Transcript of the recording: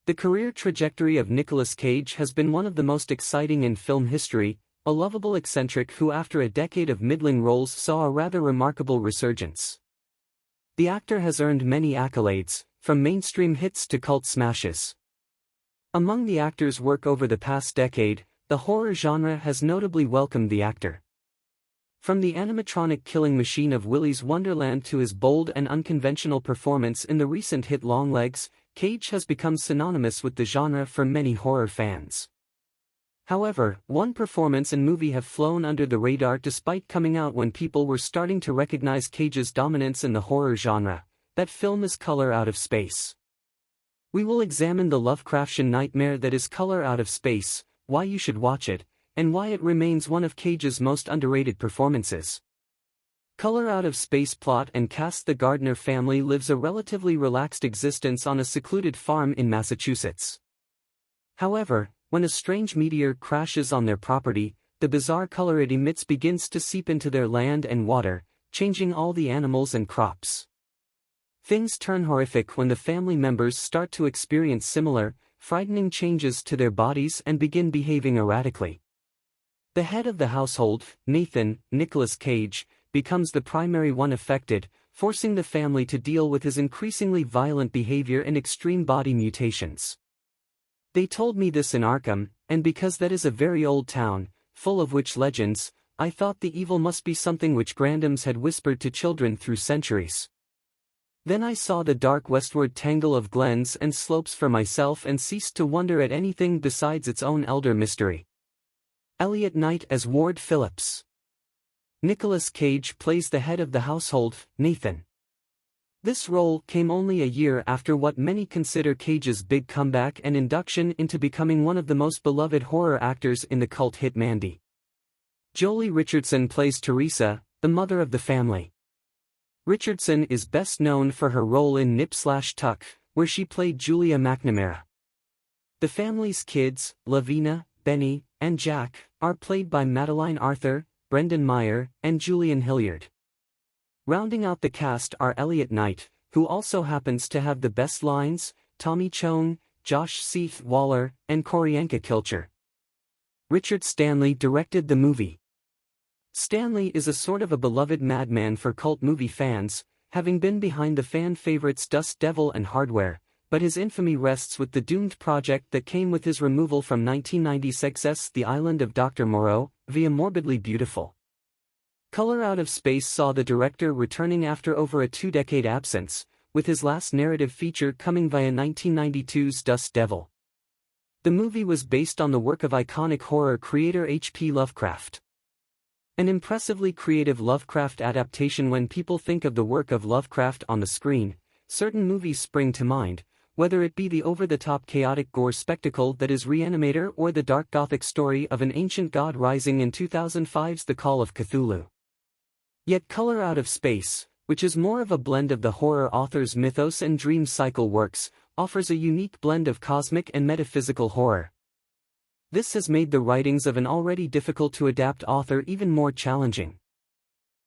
The career trajectory of Nicolas Cage has been one of the most exciting in film history, a lovable eccentric who after a decade of middling roles saw a rather remarkable resurgence. The actor has earned many accolades, from mainstream hits to cult smashes. Among the actor's work over the past decade, the horror genre has notably welcomed the actor. From the animatronic killing machine of Willy's Wonderland to his bold and unconventional performance in the recent hit Longlegs, Cage has become synonymous with the genre for many horror fans. However, one performance and movie have flown under the radar despite coming out when people were starting to recognize Cage's dominance in the horror genre. That film is Color Out of Space. We will examine the Lovecraftian nightmare that is Color Out of Space, why you should watch it, and why it remains one of Cage's most underrated performances. Color Out of Space plot and cast: the Gardner family lives a relatively relaxed existence on a secluded farm in Massachusetts. However, when a strange meteor crashes on their property, the bizarre color it emits begins to seep into their land and water, changing all the animals and crops. Things turn horrific when the family members start to experience similar, frightening changes to their bodies and begin behaving erratically. The head of the household, Nathan, Nicolas Cage, becomes the primary one affected, forcing the family to deal with his increasingly violent behavior and extreme body mutations. They told me this in Arkham, and because that is a very old town, full of witch legends, I thought the evil must be something which grandams had whispered to children through centuries. Then I saw the dark westward tangle of glens and slopes for myself and ceased to wonder at anything besides its own elder mystery. Elliot Knight as Ward Phillips. Nicolas Cage plays the head of the household, Nathan. This role came only a year after what many consider Cage's big comeback and induction into becoming one of the most beloved horror actors in the cult hit Mandy. Joely Richardson plays Teresa, the mother of the family. Richardson is best known for her role in Nip Slash Tuck, where she played Julia McNamara. The family's kids, Lavina, Benny, and Jack, are played by Madeline Arthur, Brendan Meyer, and Julian Hilliard. Rounding out the cast are Elliot Knight, who also happens to have the best lines, Tommy Chong, Josh Seath Waller, and Koryanka Kilcher. Richard Stanley directed the movie. Stanley is a sort of a beloved madman for cult movie fans, having been behind the fan favorites Dust Devil and Hardware, but his infamy rests with the doomed project that came with his removal from 1996's The Island of Dr. Moreau, via Morbidly Beautiful. Color Out of Space saw the director returning after over a two-decade absence, with his last narrative feature coming via 1992's Dust Devil. The movie was based on the work of iconic horror creator H.P. Lovecraft. An impressively creative Lovecraft adaptation. When people think of the work of Lovecraft on the screen, certain movies spring to mind, whether it be the over-the-top chaotic gore spectacle that is Reanimator or the dark gothic story of an ancient god rising in 2005's The Call of Cthulhu. Yet Color Out of Space, which is more of a blend of the horror author's mythos and dream cycle works, offers a unique blend of cosmic and metaphysical horror. This has made the writings of an already difficult-to-adapt author even more challenging.